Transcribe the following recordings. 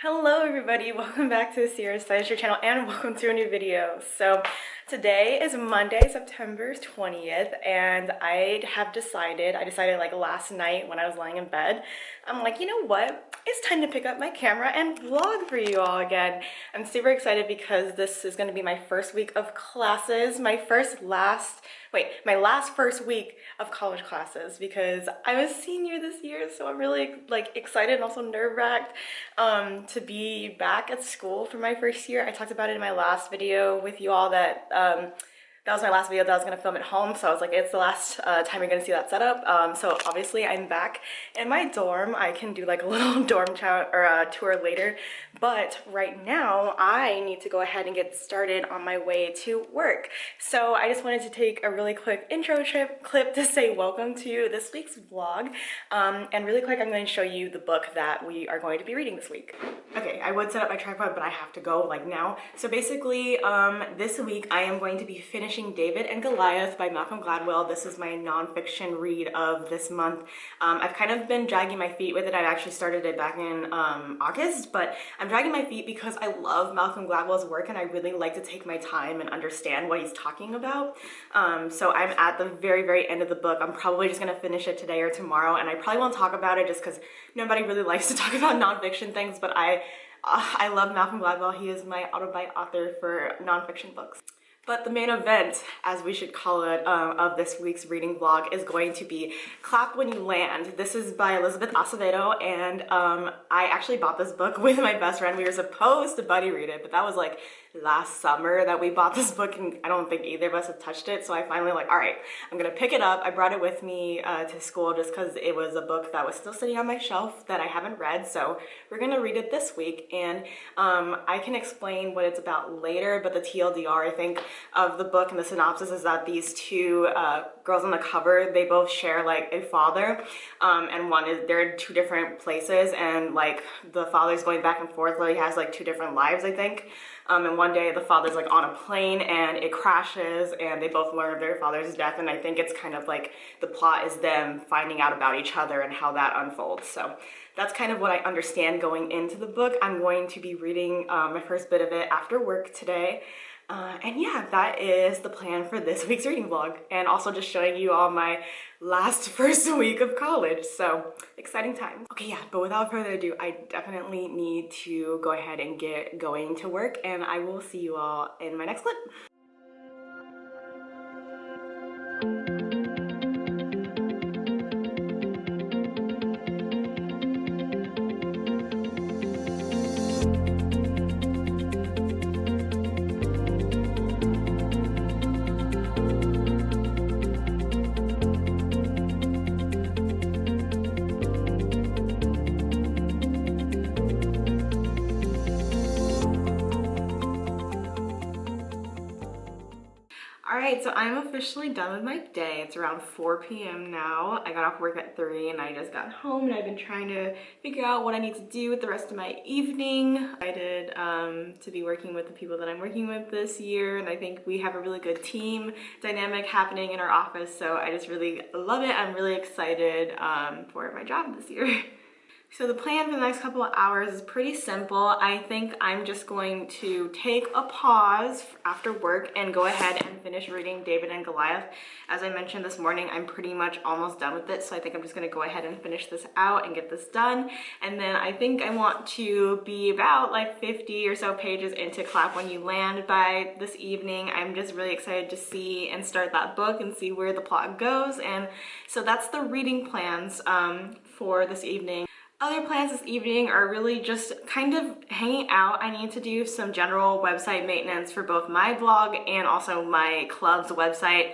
Hello everybody, welcome back to the Sierra Studies channel and welcome to a new video. So today is Monday, September 20th, and I decided like last night when I was lying in bed, I'm like, you know what? It's time to pick up my camera and vlog for you all again. I'm super excited because this is going to be my first week of classes, my last first week of college classes because I was senior this year, so I'm really like excited and also nerve-wracked to be back at school for my first year. I talked about it in my last video with you all that that was my last video that I was going to film at home, so I was like, it's the last time you're going to see that setup. So obviously I'm back in my dorm. I can do like a little dorm tour later, but right now I need to go ahead and get started on my way to work. So I just wanted to take a really quick intro clip to say welcome to this week's vlog. And really quick, I'm going to show you the book that we are going to be reading this week. Okay, I would set up my tripod, but I have to go like now. So basically, this week I am going to be finishing David and Goliath by Malcolm Gladwell. This is my nonfiction read of this month. I've kind of been dragging my feet with it. I actually started it back in August, but I'm dragging my feet because I love Malcolm Gladwell's work and I really like to take my time and understand what he's talking about. So I'm at the very, very end of the book. I'm probably just gonna finish it today or tomorrow, and I probably won't talk about it just because nobody really likes to talk about nonfiction things, but I love Malcolm Gladwell. He is my autobiography author for nonfiction books. But the main event, as we should call it, of this week's reading vlog is going to be Clap When You Land. This is by Elizabeth Acevedo, and I actually bought this book with my best friend. We were supposed to buddy read it, but that was like last summer that we bought this book, and I don't think either of us have touched it, so I finally like, all right, I'm gonna pick it up. I brought it with me to school just because it was a book that was still sitting on my shelf that I haven't read, so we're gonna read it this week, and I can explain what it's about later, but the TLDR, I think, of the book and the synopsis is that these two girls on the cover, they both share like a father, and they're in two different places, and like the father's going back and forth, like he has like two different lives, I think. And one day the father's like on a plane and it crashes and they both learn of their father's death, and I think it's kind of like the plot is them finding out about each other and how that unfolds. So that's kind of what I understand going into the book. I'm going to be reading my first bit of it after work today. And yeah, that is the plan for this week's reading vlog, and also just showing you all my first week of college, so exciting times. Okay, yeah, but without further ado, I definitely need to go ahead and get going to work, and I will see you all in my next clip. Alright, so I'm officially done with my day. It's around 4 p.m. now. I got off work at 3 and I just got home, and I've been trying to figure out what I need to do with the rest of my evening. I'm excited to be working with the people that I'm working with this year, and I think we have a really good team dynamic happening in our office, so I just really love it. I'm really excited for my job this year. So the plan for the next couple of hours is pretty simple. I think I'm just going to take a pause after work and go ahead and finish reading David and Goliath. As I mentioned this morning, I'm pretty much almost done with it, so I think I'm just gonna go ahead and finish this out and get this done. And then I think I want to be about like 50 or so pages into Clap When You Land by this evening. I'm just really excited to see and start that book and see where the plot goes. And so that's the reading plans for this evening. Other plans this evening are really just kind of hanging out. I need to do some general website maintenance for both my blog and also my club's website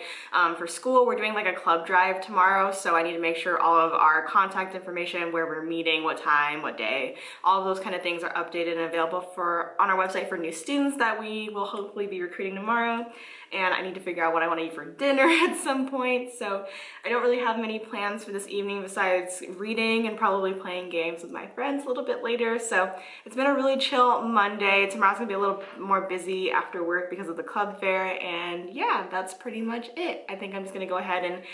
for school. We're doing like a club drive tomorrow, so I need to make sure all of our contact information, where we're meeting, what time, what day, all of those kind of things are updated and available on our website for new students that we will hopefully be recruiting tomorrow. And I need to figure out what I want to eat for dinner at some point, so I don't really have many plans for this evening besides reading and probably playing games with my friends a little bit later. So it's been a really chill Monday. Tomorrow's gonna be a little more busy after work because of the club fair, and yeah, that's pretty much it. I think I'm just gonna go ahead and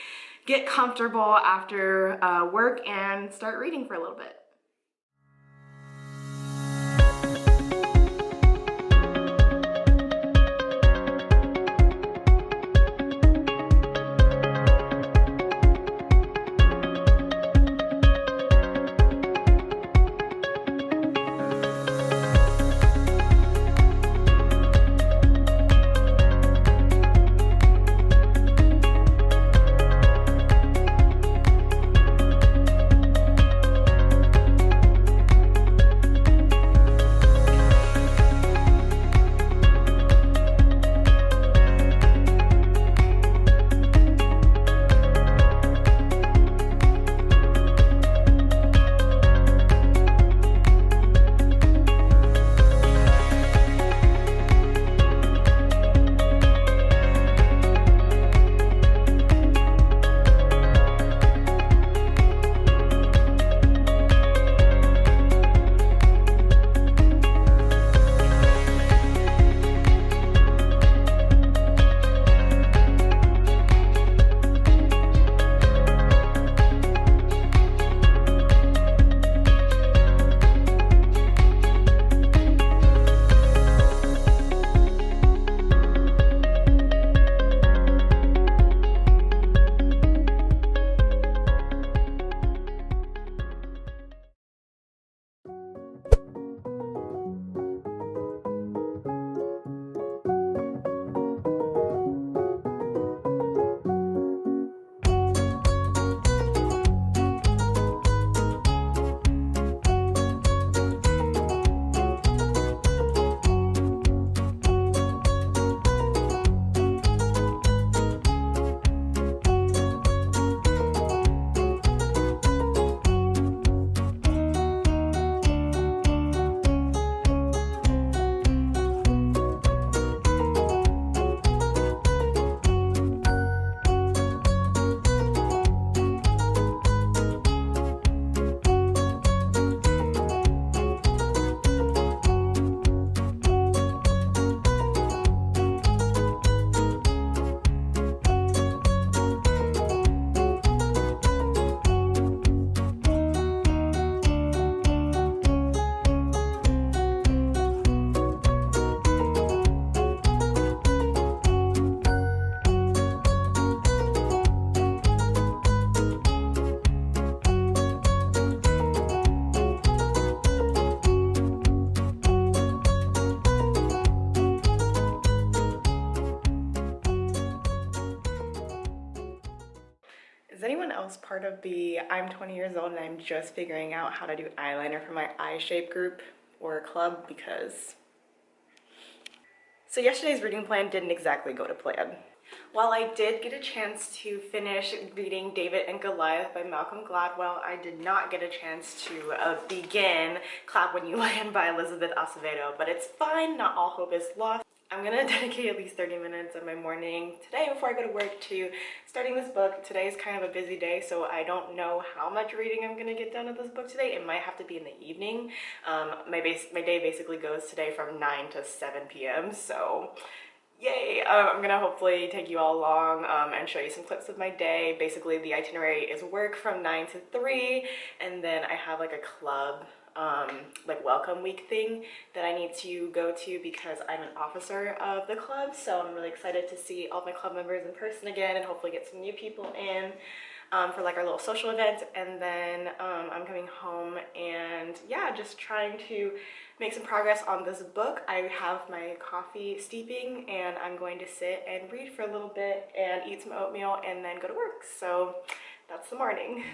get comfortable after work and start reading for a little bit. was part of the I'm 20 years old and I'm just figuring out how to do eyeliner for my eye shape group or club because... So yesterday's reading plan didn't exactly go to plan. While I did get a chance to finish reading David and Goliath by Malcolm Gladwell, I did not get a chance to begin Clap When You Land by Elizabeth Acevedo, but it's fine, not all hope is lost. I'm gonna dedicate at least 30 minutes of my morning today before I go to work to starting this book. Today is kind of a busy day, so I don't know how much reading I'm gonna get done with this book today. It might have to be in the evening. My day basically goes today from 9 to 7 p.m., so yay! I'm gonna hopefully take you all along and show you some clips of my day. Basically, the itinerary is work from 9 to 3, and then I have like a club like welcome week thing that I need to go to because I'm an officer of the club, so I'm really excited to see all my club members in person again and hopefully get some new people in for like our little social event. And then I'm coming home and yeah, just trying to make some progress on this book. I have my coffee steeping and I'm going to sit and read for a little bit and eat some oatmeal and then go to work. So that's the morning.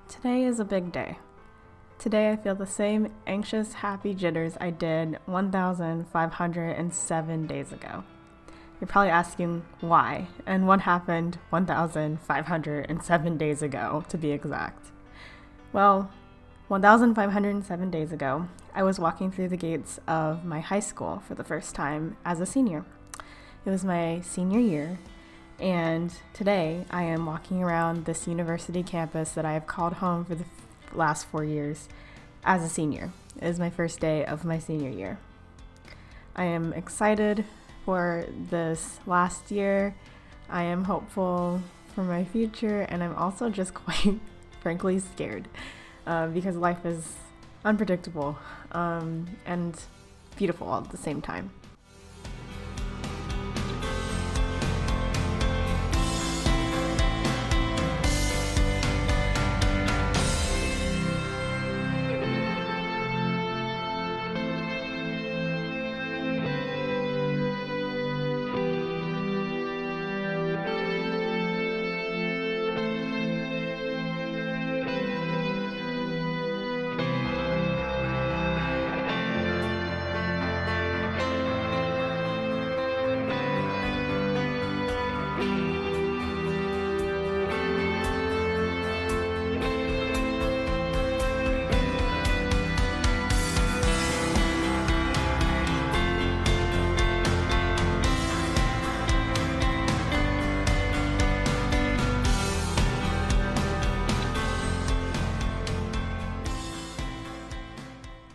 Today is a big day. Today I feel the same anxious, happy jitters I did 1,507 days ago. You're probably asking why and what happened 1,507 days ago, to be exact. Well, 1,507 days ago, I was walking through the gates of my high school for the first time as a senior. It was my senior year, and today I am walking around this university campus that I have called home for the last 4 years as a senior. It is my first day of my senior year. I am excited for this last year. I am hopeful for my future, and I'm also just quite frankly scared because life is unpredictable and beautiful all at the same time.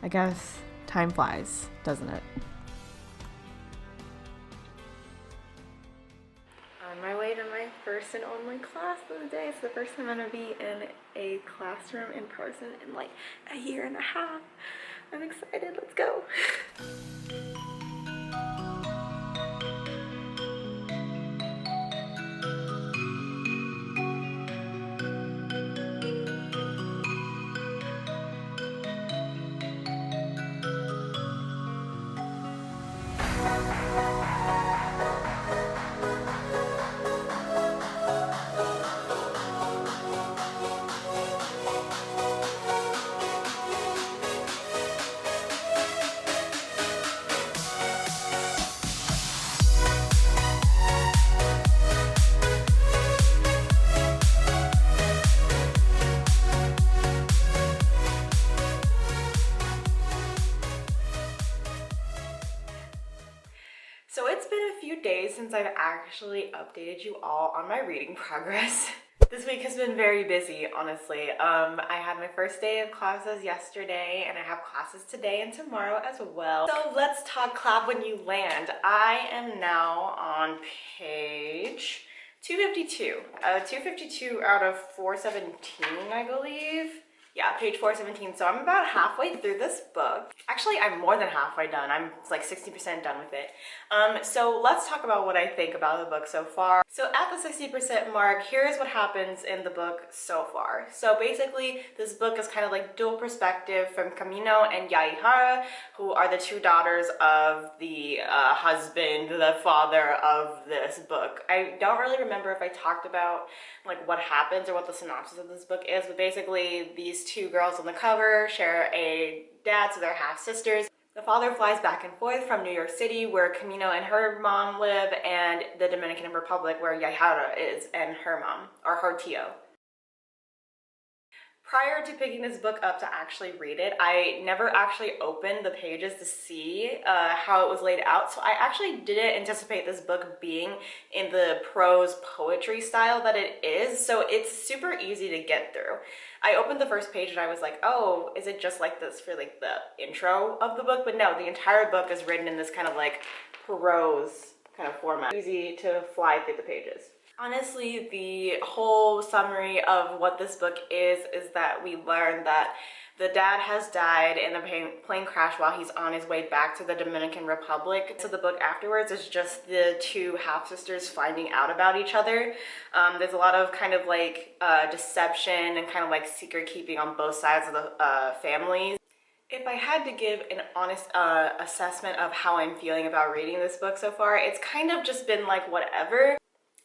I guess time flies, doesn't it? On my way to my first just an online class of the day. It's the first time I'm gonna be in a classroom in person in like a year and a half. I'm excited, let's go. So it's been a few days since I've actually updated you all on my reading progress. This week has been very busy, honestly. I had my first day of classes yesterday, and I have classes today and tomorrow as well. So let's talk Clap When You Land. I am now on page 252. 252 out of 417, I believe. Yeah, page 417. So I'm about halfway through this book. Actually, I'm more than halfway done. I'm like 60% done with it. So let's talk about what I think about the book so far. So at the 60% mark, here's what happens in the book so far. So basically, this book is kind of like dual perspective from Camino and Yaihara, who are the two daughters of the husband, the father of this book. I don't really remember if I talked about like what happens or what the synopsis of this book is, but basically these two girls on the cover share a dad, so they're half sisters. The father flies back and forth from New York City, where Camino and her mom live, and the Dominican Republic, where Yaihara is and her mom, or her tío. Prior to picking this book up to actually read it, I never actually opened the pages to see how it was laid out. So I actually didn't anticipate this book being in the prose poetry style that it is. So it's super easy to get through. I opened the first page and I was like, oh, is it just like this for like the intro of the book? But no, the entire book is written in this kind of like prose kind of format. Easy to fly through the pages. Honestly, the whole summary of what this book is that we learn that the dad has died in a plane crash while he's on his way back to the Dominican Republic. So the book afterwards is just the two half-sisters finding out about each other. There's a lot of kind of like deception and kind of like secret keeping on both sides of the families. If I had to give an honest assessment of how I'm feeling about reading this book so far, it's kind of just been like whatever.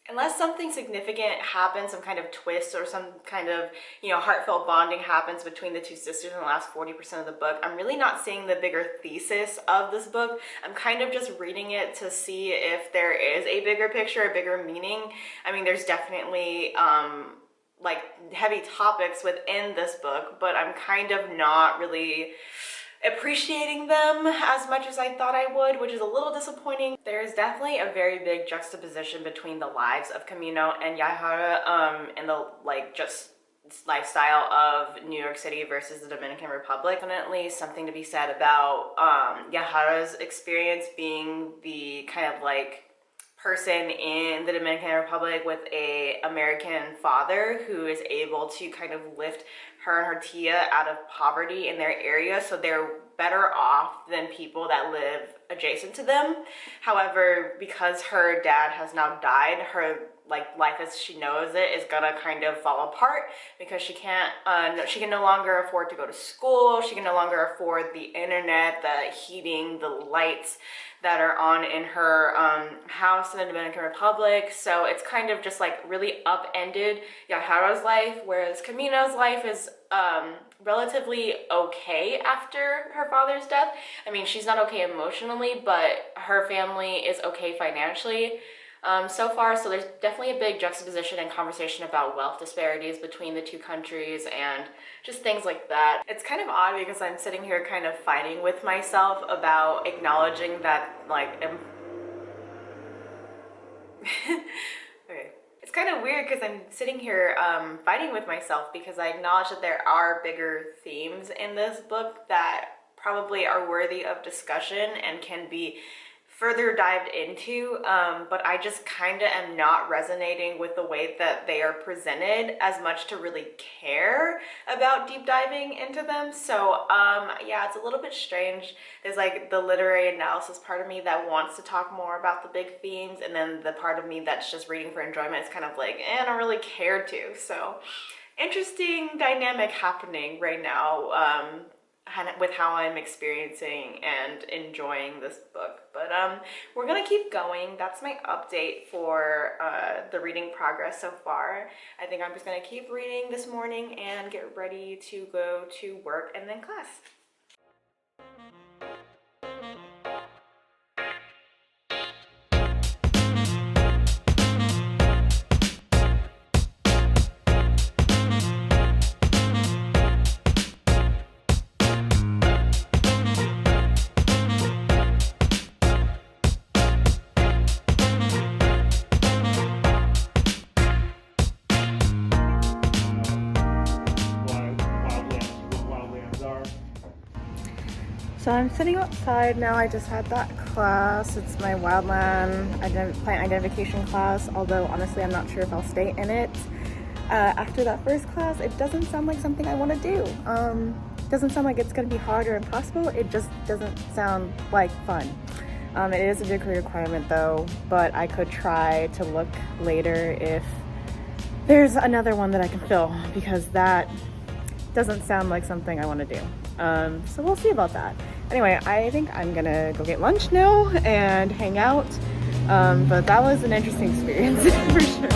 Unless something significant happens, some kind of twist or some kind of, heartfelt bonding happens between the two sisters in the last 40% of the book, I'm really not seeing the bigger thesis of this book. I'm kind of just reading it to see if there is a bigger picture, a bigger meaning. I mean, there's definitely like heavy topics within this book, but I'm kind of not really appreciating them as much as I thought I would, which is a little disappointing. There's definitely a very big juxtaposition between the lives of Camino and Yaihara and the just lifestyle of New York City versus the Dominican Republic. Definitely something to be said about Yaihara's experience being the kind of like person in the Dominican Republic with a American father who is able to kind of lift her and her tia out of poverty in their area, so they're better off than people that live adjacent to them. However, because her dad has now died, her life as she knows it is gonna kind of fall apart because she can no longer afford to go to school. She can no longer afford the internet, the heating, the lights that are on in her house in the Dominican Republic. So it's kind of just like really upended Yaihara's life, whereas Camino's life is relatively okay after her father's death. I mean, she's not okay emotionally, but her family is okay financially so far. So there's definitely a big juxtaposition and conversation about wealth disparities between the two countries and just things like that. It's kind of odd because I'm sitting here kind of fighting with myself about acknowledging that okay. It's kind of weird because I'm sitting here fighting with myself because I acknowledge that there are bigger themes in this book that probably are worthy of discussion and can be further dived into, but I just kind of am not resonating with the way that they are presented as much to really care about deep diving into them. So yeah, it's a little bit strange. There's like the literary analysis part of me that wants to talk more about the big themes, and then the part of me that's just reading for enjoyment is kind of like, I don't really care to. So interesting dynamic happening right now, with how I'm experiencing and enjoying this book. But we're gonna keep going. That's my update for the reading progress so far. I think I'm just gonna keep reading this morning and get ready to go to work and then class. So I'm sitting outside now. I just had that class. It's my wildland plant identification class, although honestly I'm not sure if I'll stay in it. After that first class, it doesn't sound like something I want to do. It doesn't sound like it's going to be hard or impossible. It just doesn't sound like fun. It is a degree requirement though, but I could try to look later if there's another one that I can fill, because that doesn't sound like something I want to do. So we'll see about that. Anyway, I think I'm gonna go get lunch now and hang out. But that was an interesting experience for sure.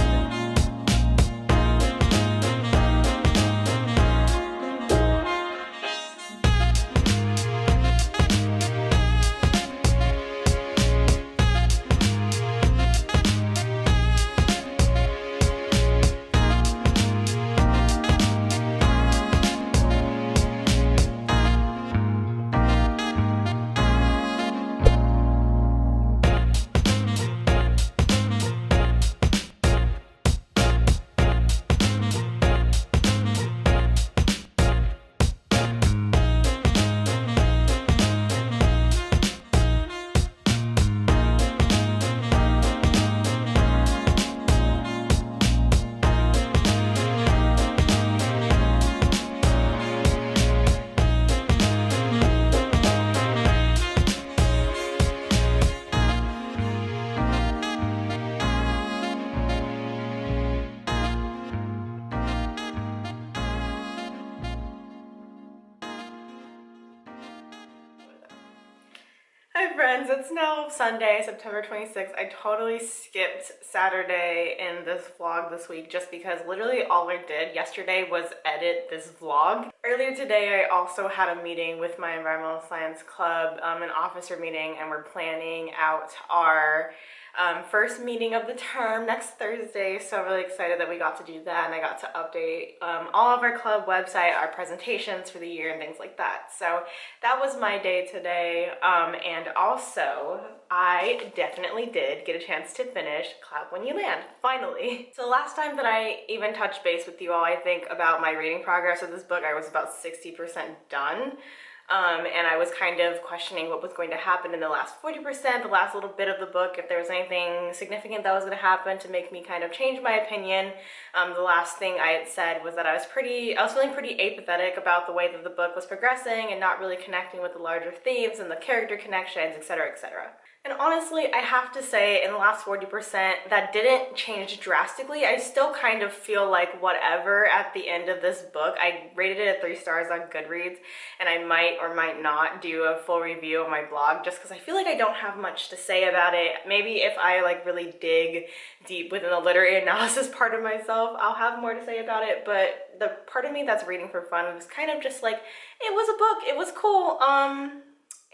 Hi friends, it's now Sunday, September 26th. I totally skipped Saturday in this vlog this week just because literally all I did yesterday was edit this vlog. Earlier today, I also had a meeting with my environmental science club, an officer meeting, and we're planning out our first meeting of the term next Thursday. So I'm really excited that we got to do that, and I got to update all of our club website, our presentations for the year and things like that. So that was my day today. And also I definitely did get a chance to finish Clap When You Land, finally. So the last time that I even touched base with you all, I think about my reading progress of this book, I was about 60% done. And I was kind of questioning what was going to happen in the last 40%, the last little bit of the book, if there was anything significant that was going to happen to make me kind of change my opinion. The last thing I had said was that I was feeling pretty apathetic about the way that the book was progressing and not really connecting with the larger themes and the character connections, etc., etc. And honestly, I have to say, in the last 40%, that didn't change drastically. I still kind of feel like whatever at the end of this book. I rated it at 3 stars on Goodreads, and I might or might not do a full review on my blog just because I feel like I don't have much to say about it. Maybe if I like really dig deep within the literary analysis part of myself, I'll have more to say about it. But the part of me that's reading for fun was kind of just like, it was a book, it was cool, and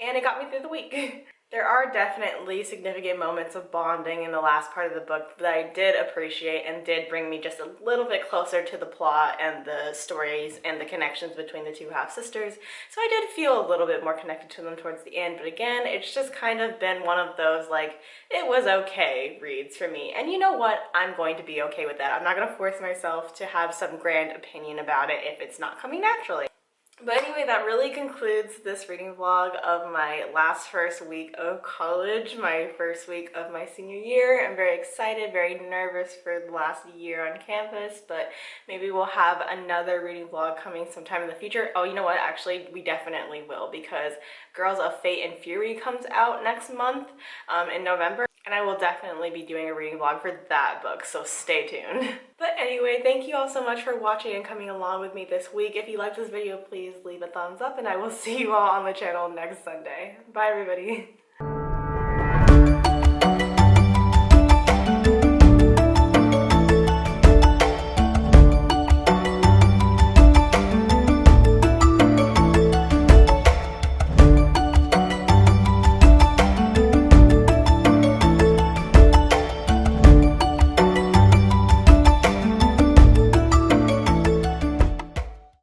it got me through the week. There are definitely significant moments of bonding in the last part of the book that I did appreciate and did bring me just a little bit closer to the plot and the stories and the connections between the two half-sisters. So I did feel a little bit more connected to them towards the end, but again, it's just kind of been one of those, like, it was okay reads for me. And you know what? I'm going to be okay with that. I'm not going to force myself to have some grand opinion about it if it's not coming naturally. But anyway, that really concludes this reading vlog of my first week of college, my first week of my senior year. I'm very excited, very nervous for the last year on campus, but maybe we'll have another reading vlog coming sometime in the future. Oh, you know what? Actually, we definitely will, because Girls of Fate and Fury comes out next month in November. And I will definitely be doing a reading vlog for that book, so stay tuned. But anyway, thank you all so much for watching and coming along with me this week. If you liked this video, please leave a thumbs up, and I will see you all on the channel next Sunday. Bye, everybody.